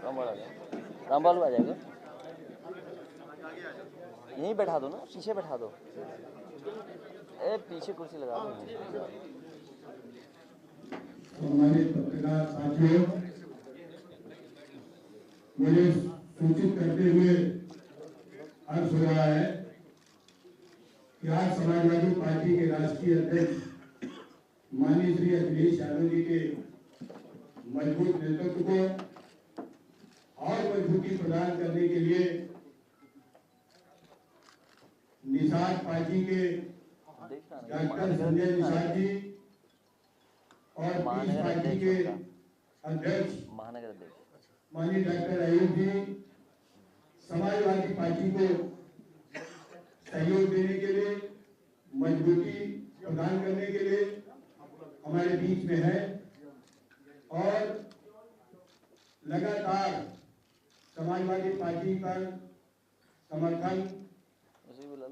रामपाल आ जाओ, रामपाल आ जाएगा, यहीं बैठा दो ना, पीछे बैठा दो, ए पीछे कुर्सी लगा दो। हमारे पत्रकार साथियों, मुझे सूचित करते हुए हर्ष हो रहा है कि आज समाजवादी पार्टी के राष्ट्रीय अध्यक्ष माननीय श्री अखिलेश यादव जी के मजबूत नेतृत्व को और मजबूती प्रदान करने के लिए निषाद पार्टी के डॉक्टर संजय निषाद जी और पीस पार्टी के अध्यक्ष महानगर अध्यक्ष माननीय डॉक्टर अयूब जी समाजवादी पार्टी को सहयोग देने के लिए, मजबूती प्रदान करने के लिए हमारे बीच में है और लगातार समाजवादी पार्टी पर समर्थन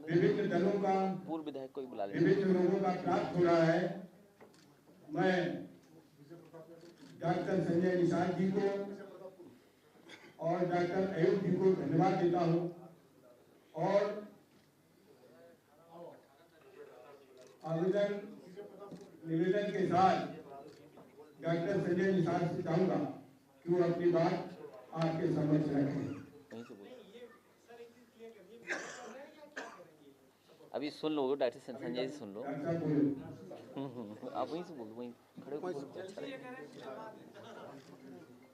विभिन्न दलों का, पूर्व विधायक को बुला ले, विभिन्न लोगों का प्राप्त हो रहा है। मैं डॉक्टर संजय निषाद जी को और डॉक्टर अयूब जी को धन्यवाद देता हूं और आवेदन निवेदन के साथ डॉक्टर संजय निषाद से चाहूंगा कि वो अपनी बात आपके समक्ष रखें। अभी सुन लो, डॉक्टर संजय जी सुन लो। आप वहीं से बोलो, वहीं खड़े हो, अच्छा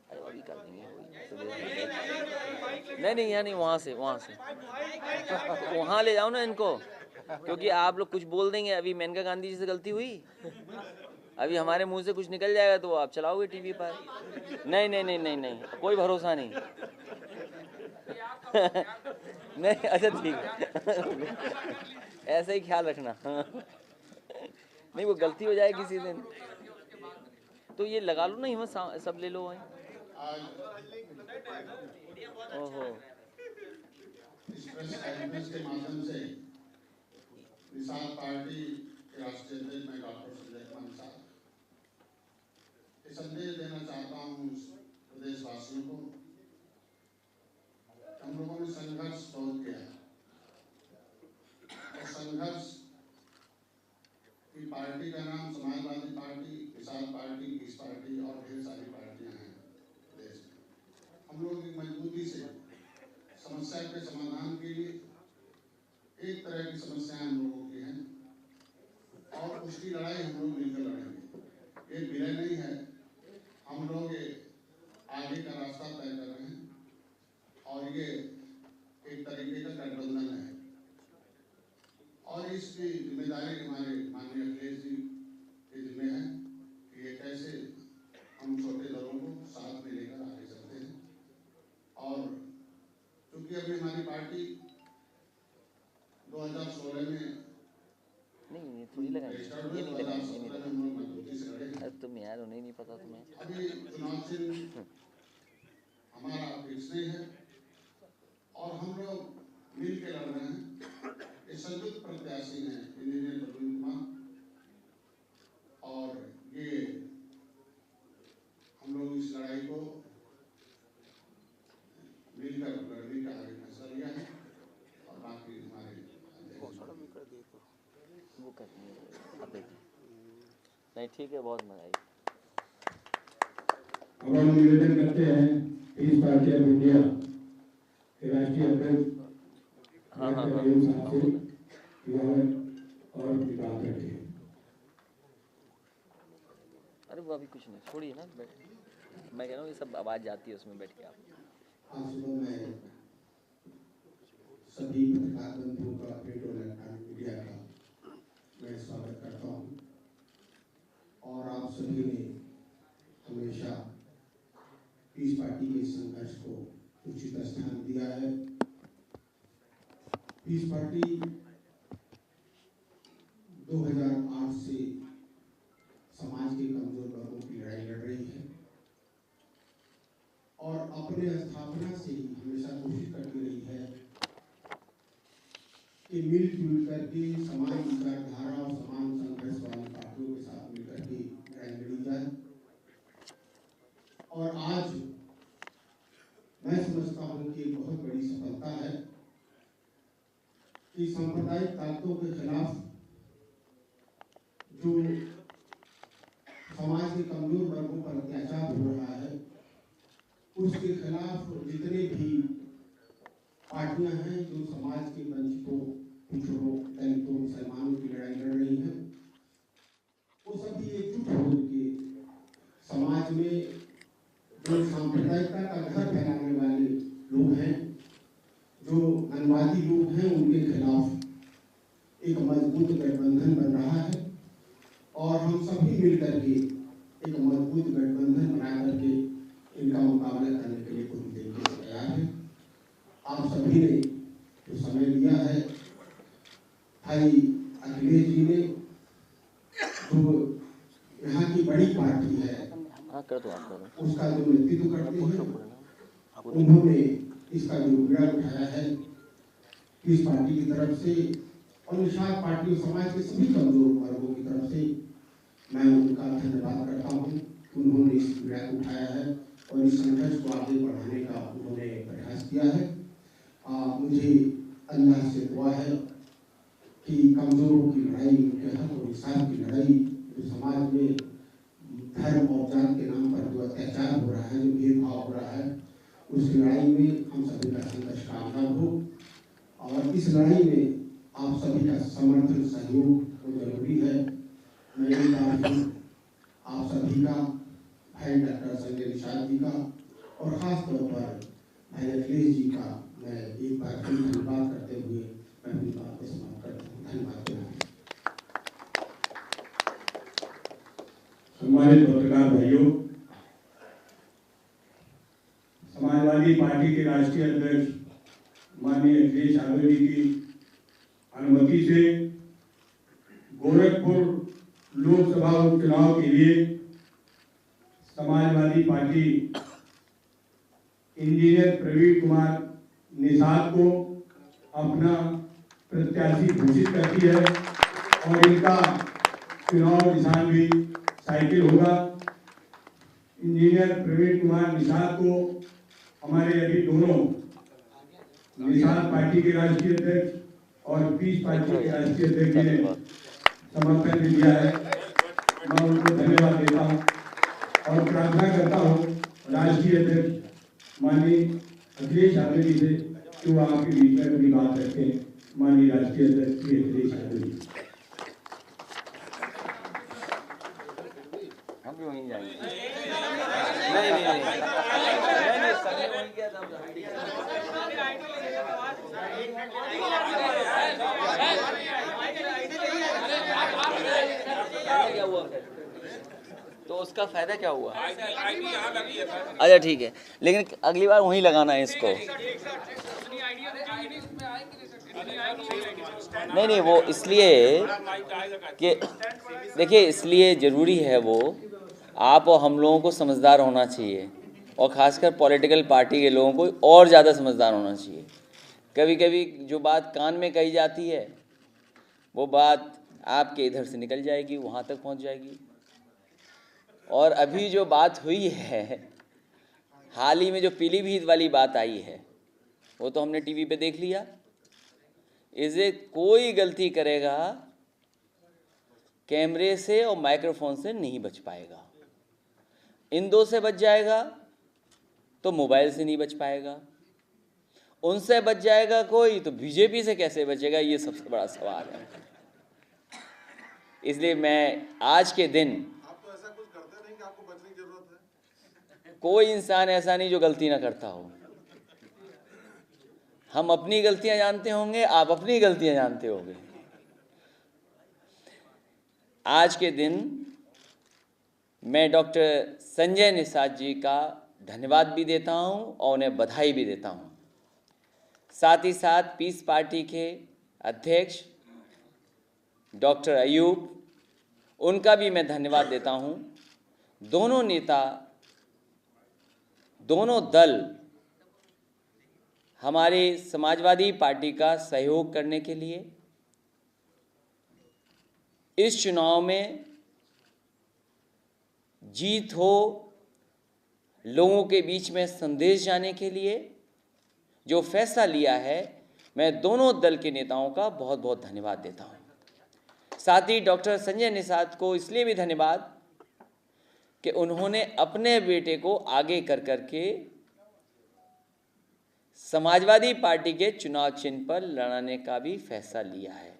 अरे अभी कर देंगे, नहीं यहाँ नहीं, वहाँ से वहाँ ले जाओ ना इनको, क्योंकि आप लोग कुछ बोल देंगे। अभी मेनका गांधी जी से गलती हुई, अभी हमारे मुंह से कुछ निकल जाएगा तो आप चलाओगे टीवी पर। नहीं, कोई भरोसा नहीं। नहीं, अच्छा ठीक है, ऐसे ही ख्याल रखना। नहीं, वो गलती हो जाए किसी दिन तो ये लगा लो ना, हिम्मत सब ले लो वहीं। ओहो, इस प्रेस कॉन्फ्रेंस के माध्यम से निषाद पार्टी के राष्ट्रीय अध्यक्ष मैं डॉक्टर संजय कुमार निषाद संदेश देना चाहता हूँ प्रदेशवासियों को। हम लोगों ने संघर्ष बहुत किया और संघर्ष की पार्टी का नाम Samajwadi party, Nishad party, peace party और ढेर सारी पार्टियां हैं देश में। हम लोग की मजबूती से समस्या के समाधान के लिए, एक तरह की समस्याएं हम लोगों की हैं और उसकी लड़ाई हम लोग मिलकर लड़ेंगे। ये विलय नहीं है, हम लोग आगे का रास्ता तय कर रहे हैं और ये एक तरीके का गठबंधन है और इसकी जिम्मेदारी हमारे माननीय अखिलेश जी के जिम्मे है कि ये कैसे हम छोटे दलों को साथ में लेकर आगे चलते हैं। और क्योंकि अभी हमारी पार्टी 2016 में नहीं थोड़ी लगाएंगे, ये नहीं लगाएंगे। अरे तुम यार, उन्हें नहीं पता तुम्हें। अभी चुनाव चिन्ह हमारा फिक्स नहीं है और हम लोग मिल के लड़ रहे हैं। ये संयुक्त प्रत्याशी हैं इंजीनियर प्रवीण कुमार और ये हम लोग इस लड़ाई को मिलकर लड़ने का आगे फैसला लिया है और बाकी हमारे वो कर नहीं, ठीक है, बहुत मजा आई। अब हम निवेदन करते हैं पीस पार्टी ऑफ इंडिया के राष्ट्रीय अध्यक्ष और बात रखिए। अरे वो अभी कुछ नहीं, छोड़िए ना, बैठ। मैं कह रहा हूँ ये सब आवाज जाती है उसमें, बैठ के आप। आज सुबह मैं सभी पत्रकार बंधुओं का, प्रिंट और इलेक्ट्रॉनिक मीडिया का मैं स्वागत करता हूँ और आप सभी ने हमेशा पीस पार्टी के संघर्ष को उचित स्थान दिया है। पीस पार्टी 2008 से समाज के कमजोर वर्गों की लड़ाई लड़ रही है और अपने स्थापना से ही हमेशा कोशिश करती रही है कि मिलजुल करके समान विचारधारा और समान संघर्ष वाली पार्टियों के साथ मिलकर के लड़ाई लड़ी जाए। और आज मैं समझता हूँ कि बहुत बड़ी सफलता है कि सांप्रदायिक ताकतों के खिलाफ जो समाज के कमजोर वर्गों पर अत्याचार हो रहा है, उसके खिलाफ जितने भी पार्टियां हैं जो समाज के वंचितों, पिछड़ों, दलितों, मुसलमानों की लड़ाई लड़ रही हैं, वो सभी एकजुट होकर समाज में जो सांप्रदायिकता का घर फैलाने वाले लोग हैं, जो मनवादी लोग हैं, उनके खिलाफ एक मजबूत गठबंधन बन रहा है और हम सभी मिलकर के एक मजबूत गठबंधन बना करके इनका मुकाबला करने के लिए पूरी तरीके से तैयार है। आप सभी ने जो समय दिया है, भाई अखिलेश जी ने जो यहाँ की बड़ी पार्टी है उसका जो नेतृत्व करते हैं, उन्होंने इसका जो बीड़ा उठाया है इस पार्टी की तरफ से और निषाद पार्टी समाज के सभी कमजोर वर्गों की तरफ से मैं उनका धन्यवाद करता हूँ। उन्होंने इस बीड़ा को उठाया है और इस संघर्ष को आगे बढ़ाने का उन्होंने प्रयास किया है। मुझे अल्लाह से दुआ है कि कमजोरों की लड़ाई, उनके हक और इंसाफ की लड़ाई, जो समाज में धर्म और जात के नाम पर जो अत्याचार हो रहा है, जो भेदभाव हो रहा है, उस लड़ाई में हम सभी का संघर्ष कामयाब हो और इस लड़ाई में आप सभी का समर्थन, सहयोग तो जरूरी है। मैं एक बार फिर आप सभी का, भाई डॉक्टर संजय निषाद जी का और खास तौर पर भाई अखिलेश जी का मैं एक बार फिर धन्यवाद करते हुए मैं अपनी बात को समाप्त करता हूँ। धन्यवाद। सम्मानित पत्रकार भाइयों, समाजवादी पार्टी के राष्ट्रीय अध्यक्ष माननीय अखिलेश यादव जी की अनुमति से गोरखपुर लोकसभा उपचुनाव के लिए समाजवादी पार्टी इंजीनियर प्रवीण कुमार निषाद को अपना प्रत्याशी घोषित करती है और इनका चुनाव निशान भी साइकिल होगा। इंजीनियर प्रवीण कुमार निषाद को हमारे अभी दोनों निषाद पार्टी के राष्ट्रीय अध्यक्ष और पीस पार्टी के राष्ट्रीय अध्यक्ष ने समर्थन दिया है। मैं उनको धन्यवाद देता हूँ और प्रार्थना करता हूँ राष्ट्रीय अध्यक्ष माननीय अखिलेश यादव जी से कि वो आपके बीच में अपनी बात रखें। माननीय राष्ट्रीय अध्यक्ष श्री अखिलेश यादव जी। हम भी वहीं जाएंगे। नहीं सभी वहीं क्या था, क्या हुआ तो उसका फायदा क्या हुआ? अच्छा ठीक है, लेकिन अगली बार वहीं लगाना है इसको। नहीं वो इसलिए कि देखिए, इसलिए ज़रूरी है वो आप और हम लोगों को समझदार होना चाहिए और ख़ासकर पॉलिटिकल पार्टी के लोगों को और ज़्यादा समझदार होना चाहिए। कभी कभी जो बात कान में कही जाती है वो बात आपके इधर से निकल जाएगी, वहाँ तक पहुँच जाएगी। और अभी जो बात हुई है, हाल ही में जो पीलीभीत वाली बात आई है, वो तो हमने टीवी पे देख लिया। इसे कोई गलती करेगा कैमरे से और माइक्रोफोन से नहीं बच पाएगा। इन दो से बच जाएगा तो मोबाइल से नहीं बच पाएगा, उनसे बच जाएगा कोई तो बीजेपी से कैसे बचेगा, ये सबसे बड़ा सवाल है। इसलिए मैं आज के दिन, आप तो ऐसा कुछ करते नहीं कि आपको बचने की जरूरत है। कोई इंसान ऐसा नहीं जो गलती ना करता हो। हम अपनी गलतियां जानते होंगे, आप अपनी गलतियां जानते होंगे। आज के दिन मैं डॉक्टर संजय निषाद जी का धन्यवाद भी देता हूं और उन्हें बधाई भी देता हूं। साथ ही साथ पीस पार्टी के अध्यक्ष डॉक्टर अयूब, उनका भी मैं धन्यवाद देता हूं। दोनों नेता, दोनों दल हमारे समाजवादी पार्टी का सहयोग करने के लिए इस चुनाव में जीत हो लोगों के बीच में संदेश जाने के लिए जो फैसला लिया है, मैं दोनों दल के नेताओं का बहुत बहुत धन्यवाद देता हूं। साथ ही डॉक्टर संजय निषाद को इसलिए भी धन्यवाद कि उन्होंने अपने बेटे को आगे कर करके समाजवादी पार्टी के चुनाव चिन्ह पर लड़ाने का भी फैसला लिया है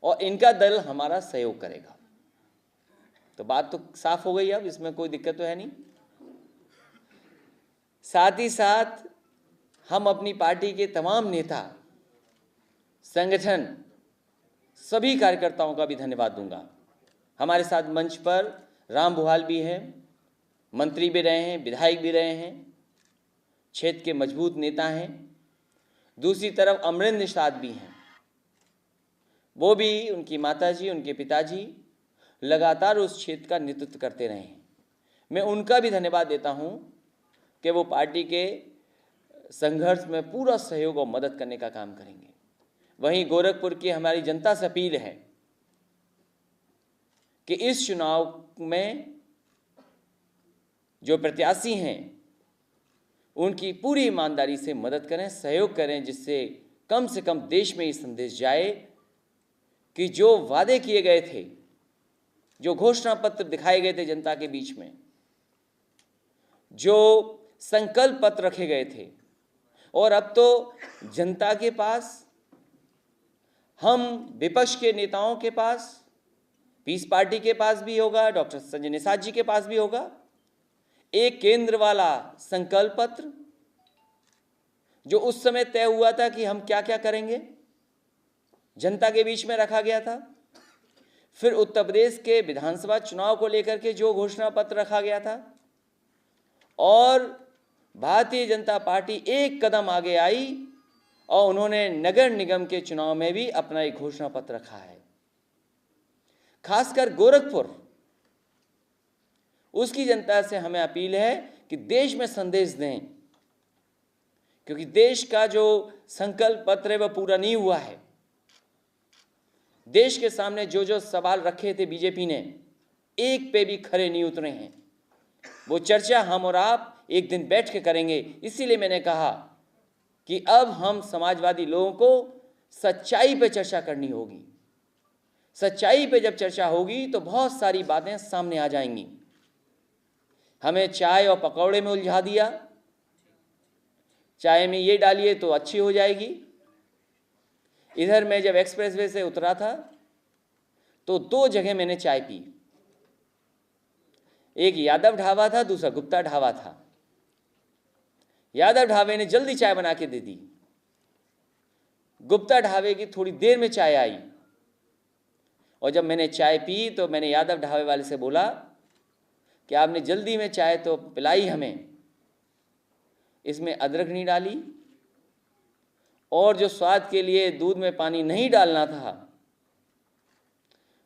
और इनका दल हमारा सहयोग करेगा। तो बात तो साफ हो गई, अब इसमें कोई दिक्कत तो है नहीं। साथ ही साथ हम अपनी पार्टी के तमाम नेता, संगठन, सभी कार्यकर्ताओं का भी धन्यवाद दूंगा। हमारे साथ मंच पर राम बुहाल भी हैं, मंत्री भी रहे हैं, विधायक भी रहे हैं, क्षेत्र के मजबूत नेता हैं। दूसरी तरफ अमरेंद्र निषाद भी हैं, वो भी, उनकी माताजी, उनके पिताजी लगातार उस क्षेत्र का नेतृत्व करते रहे हैं। मैं उनका भी धन्यवाद देता हूं कि वो पार्टी के संघर्ष में पूरा सहयोग और मदद करने का काम करेंगे। वहीं गोरखपुर की हमारी जनता से अपील है कि इस चुनाव में जो प्रत्याशी हैं उनकी पूरी ईमानदारी से मदद करें, सहयोग करें, जिससे कम से कम देश में ये संदेश जाए कि जो वादे किए गए थे, जो घोषणा पत्र दिखाए गए थे जनता के बीच में, जो संकल्प पत्र रखे गए थे, और अब तो जनता के पास, हम विपक्ष के नेताओं के पास, पीस पार्टी के पास भी होगा, डॉक्टर संजय निषाद जी के पास भी होगा, एक केंद्र वाला संकल्प पत्र जो उस समय तय हुआ था कि हम क्या क्या करेंगे, जनता के बीच में रखा गया था। फिर उत्तर प्रदेश के विधानसभा चुनाव को लेकर के जो घोषणा पत्र रखा गया था, और भारतीय जनता पार्टी एक कदम आगे आई और उन्होंने नगर निगम के चुनाव में भी अपना एक घोषणा पत्र रखा है। खासकर गोरखपुर, उसकी जनता से हमें अपील है कि देश में संदेश दें, क्योंकि देश का जो संकल्प पत्र है वह पूरा नहीं हुआ है। देश के सामने जो जो सवाल रखे थे बीजेपी ने, एक पे भी खरे नहीं उतरे हैं। वो चर्चा हम और आप एक दिन बैठ के करेंगे। इसीलिए मैंने कहा कि अब हम समाजवादी लोगों को सच्चाई पे चर्चा करनी होगी। सच्चाई पे जब चर्चा होगी तो बहुत सारी बातें सामने आ जाएंगी। हमें चाय और पकौड़े में उलझा दिया, चाय में ये डालिए तो अच्छी हो जाएगी। इधर मैं जब एक्सप्रेसवे से उतरा था तो 2 जगह मैंने चाय पी, एक यादव ढाबा था, दूसरा गुप्ता ढाबा था। यादव ढाबे ने जल्दी चाय बना के दे दी, गुप्ता ढाबे की थोड़ी देर में चाय आई। और जब मैंने चाय पी तो मैंने यादव ढाबे वाले से बोला कि आपने जल्दी में चाय तो पिलाई हमें, इसमें अदरक नहीं डाली, और जो स्वाद के लिए दूध में पानी नहीं डालना था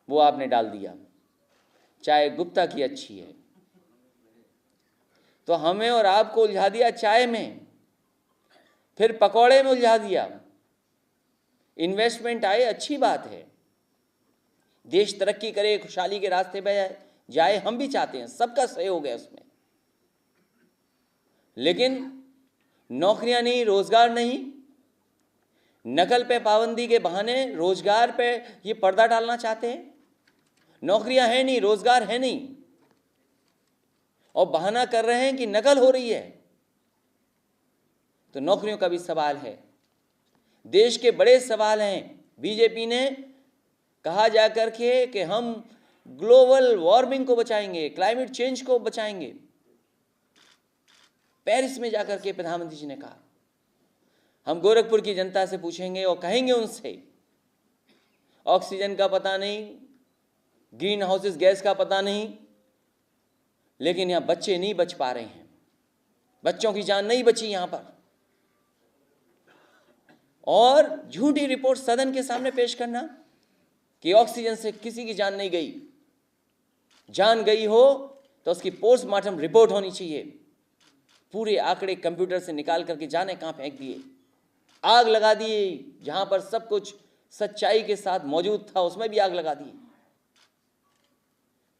वो आपने डाल दिया। चाय गुप्ता की अच्छी है। तो हमें और आपको उलझा दिया चाय में, फिर पकौड़े में उलझा दिया। इन्वेस्टमेंट आए, अच्छी बात है, देश तरक्की करे, खुशहाली के रास्ते पे जाए, हम भी चाहते हैं, सबका सहयोग है उसमें। लेकिन नौकरियां नहीं, रोजगार नहीं, नकल पे पाबंदी के बहाने रोजगार पे ये पर्दा डालना चाहते हैं। नौकरियां हैं नहीं, रोजगार है नहीं, और बहाना कर रहे हैं कि नकल हो रही है। तो नौकरियों का भी सवाल है, देश के बड़े सवाल हैं। बीजेपी ने कहा जाकर के कि हम ग्लोबल वार्मिंग को बचाएंगे, क्लाइमेट चेंज को बचाएंगे। पेरिस में जाकर के प्रधानमंत्री जी ने कहा। हम गोरखपुर की जनता से पूछेंगे और कहेंगे उनसे, ऑक्सीजन का पता नहीं, ग्रीन हाउसेस गैस का पता नहीं, लेकिन यहां बच्चे नहीं बच पा रहे हैं, बच्चों की जान नहीं बची यहां पर। और झूठी रिपोर्ट सदन के सामने पेश करना कि ऑक्सीजन से किसी की जान नहीं गई। जान गई हो तो उसकी पोस्टमार्टम रिपोर्ट होनी चाहिए। पूरे आंकड़े कंप्यूटर से निकाल करके जाने कहां फेंक दिए, आग लगा दी, जहां पर सब कुछ सच्चाई के साथ मौजूद था उसमें भी आग लगा दी।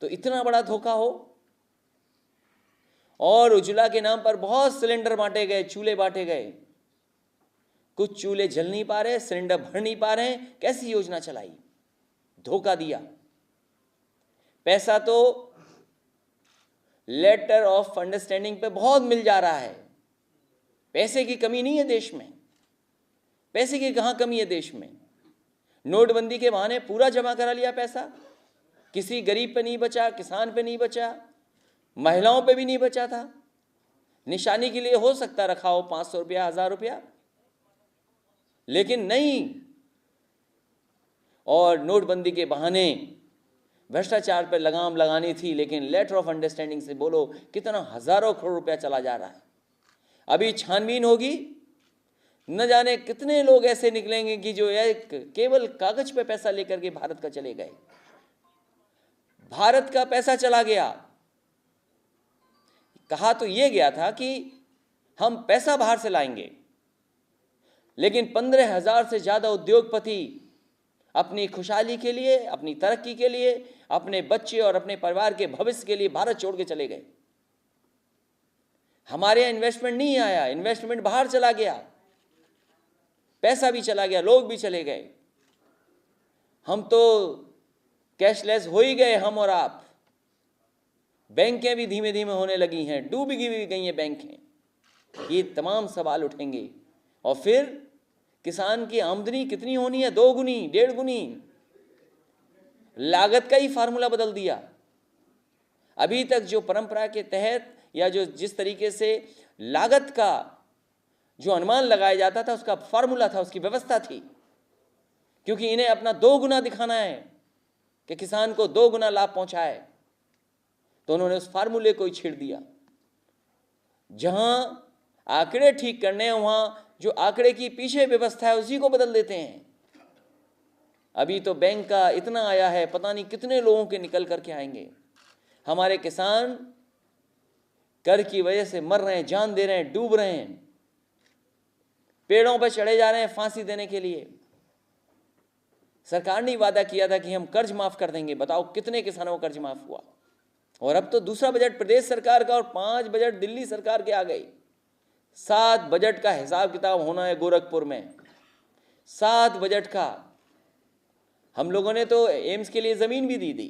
तो इतना बड़ा धोखा हो। और उज्ज्वला के नाम पर बहुत सिलेंडर बांटे गए, चूल्हे बांटे गए। कुछ चूल्हे जल नहीं पा रहे, सिलेंडर भर नहीं पा रहे हैं। कैसी योजना चलाई, धोखा दिया। पैसा तो लेटर ऑफ अंडरस्टैंडिंग पे बहुत मिल जा रहा है। पैसे की कमी नहीं है देश में, पैसे की कहां कमी है देश में। नोटबंदी के बहाने पूरा जमा करा लिया पैसा, किसी गरीब पे नहीं बचा, किसान पे नहीं बचा, महिलाओं पे भी नहीं बचा था। निशानी के लिए हो सकता रखा हो 500 रुपया, 1000 रुपया, लेकिन नहीं। और नोटबंदी के बहाने भ्रष्टाचार पर लगाम लगानी थी, लेकिन लेटर ऑफ अंडरस्टैंडिंग से बोलो कितना हजारों करोड़ रुपया चला जा रहा है। अभी छानबीन होगी, न जाने कितने लोग ऐसे निकलेंगे कि जो एक केवल कागज पे पैसा लेकर के भारत का चले गए। भारत का पैसा चला गया। कहा तो यह गया था कि हम पैसा बाहर से लाएंगे, लेकिन 15,000 से ज्यादा उद्योगपति अपनी खुशहाली के लिए, अपनी तरक्की के लिए, अपने बच्चे और अपने परिवार के भविष्य के लिए भारत छोड़ के चले गए। हमारे यहां इन्वेस्टमेंट नहीं आया, इन्वेस्टमेंट बाहर चला गया, पैसा भी चला गया, लोग भी चले गए। हम तो कैशलेस हो ही गए, हम और आप। बैंकें भी धीमे धीमे होने लगी हैं, डूब भी गई हैं बैंकें। ये तमाम सवाल उठेंगे। और फिर किसान की आमदनी कितनी होनी है? 2 गुनी, 1.5 गुनी। लागत का ही फार्मूला बदल दिया। अभी तक जो परंपरा के तहत या जो जिस तरीके से लागत का जो अनुमान लगाया जाता था, उसका फार्मूला था, उसकी व्यवस्था थी, क्योंकि इन्हें अपना 2 गुना दिखाना है कि किसान को 2 गुना लाभ पहुंचाए, तो उन्होंने उस फार्मूले को ही छेड़ दिया। जहां आंकड़े ठीक करने हैं, वहां जो आंकड़े की पीछे व्यवस्था है उसी को बदल देते हैं। अभी तो बैंक का इतना आया है, पता नहीं कितने लोगों के निकल करके आएंगे। हमारे किसान कर की वजह से मर रहे हैं, जान दे रहे हैं, डूब रहे हैं, पेड़ों पर चढ़े जा रहे हैं फांसी देने के लिए। सरकार ने वादा किया था कि हम कर्ज माफ कर देंगे। बताओ कितने किसानों का कर्ज माफ हुआ? और अब तो दूसरा बजट प्रदेश सरकार का और 5 बजट दिल्ली सरकार के आ गए। 7 बजट का हिसाब किताब होना है गोरखपुर में, 7 बजट का। हम लोगों ने तो एम्स के लिए जमीन भी दी।